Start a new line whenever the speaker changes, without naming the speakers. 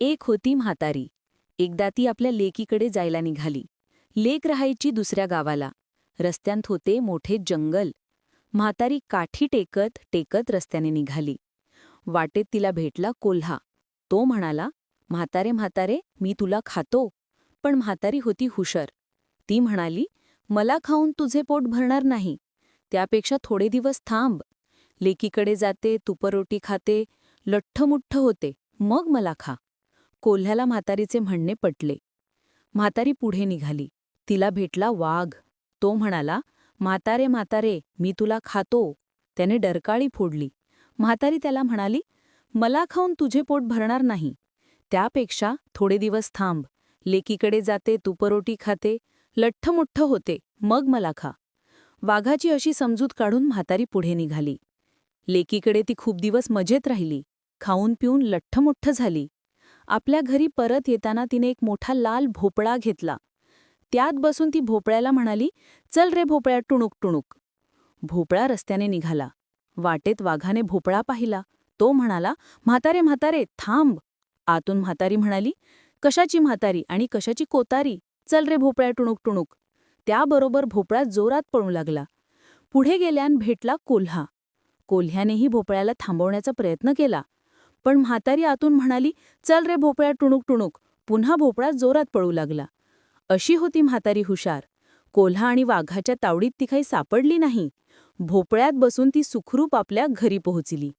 एक होती म्हातारी. एकदा ती आपल्या लेकीकडे जायला निघाली. लेक राहायची दुसऱ्या गावाला. रस्त्यांत होते मोठे जंगल. म्हातारी काठी टेकत टेकत रस्त्याने निघाली. वाटेत तिला भेटला कोल्हा. तो म्हणाला, म्हातारे म्हातारे, मी तुला खातो. पण म्हातारी होती हुशार. ती म्हणाली, मला खाऊन तुझे पोट भरणार नाही. त्यापेक्षा थोडे दिवस थांब. लेकीकडे जाते, तुपरोटी खाते, लठ्ठमुठ्ठ होते, मग मला खा. कोल्ह्याला म्हातारीचे म्हणणे पटले. म्हातारी पुढे निघाली. तिला भेटला वाघ. तो म्हणाला, म्हातारे म्हातारे, मी तुला खातो. त्याने डरकाळी फोडली. म्हातारी त्याला म्हणाली, मला खाऊन तुझे पोट भरणार नाही. त्यापेक्षा थोडे दिवस थांब. लेकीकडे जाते, तुपरोटी खाते, लठ्ठमुठ्ठ होते, मग मला खा. वाघाची अशी समजूत काढून म्हातारी पुढे निघाली. लेकीकडे ती खूप दिवस मजेत राहिली. खाऊन पिऊन लठ्ठमुठ्ठ झाली. आपल्या घरी परत येताना तिने एक मोठा लाल भोपळा घेतला. त्यात बसून ती भोपळ्याला म्हणाली, चल रे भोपळ्या, टुणूक टुणूक. भोपळा रस्त्याने निघाला. वाटेत वाघाने भोपळा पाहिला. तो म्हणाला, म्हातारे म्हातारे, थांब. आतून म्हातारी म्हणाली, कशाची म्हातारी आणि कशाची कोतारी, चल रे भोपळ्या, टुणूक टुणूक. त्याबरोबर भोपळा जोरात पळू लागला. पुढे गेल्यान भेटला कोल्हा. कोल्ह्यानेही भोपळ्याला थांबवण्याचा प्रयत्न केला. पण म्हातारी आतून म्हणाली, चल रे भोपळ्या, टुणूक टुणूक. पुन्हा भोपळा जोरात पळू लागला. अशी होती म्हातारी हुशार. कोल्हा आणि वाघाच्या तावडीत ती काही सापडली नाही. भोपळ्यात बसून ती सुखरूप आपल्या घरी पोहोचली.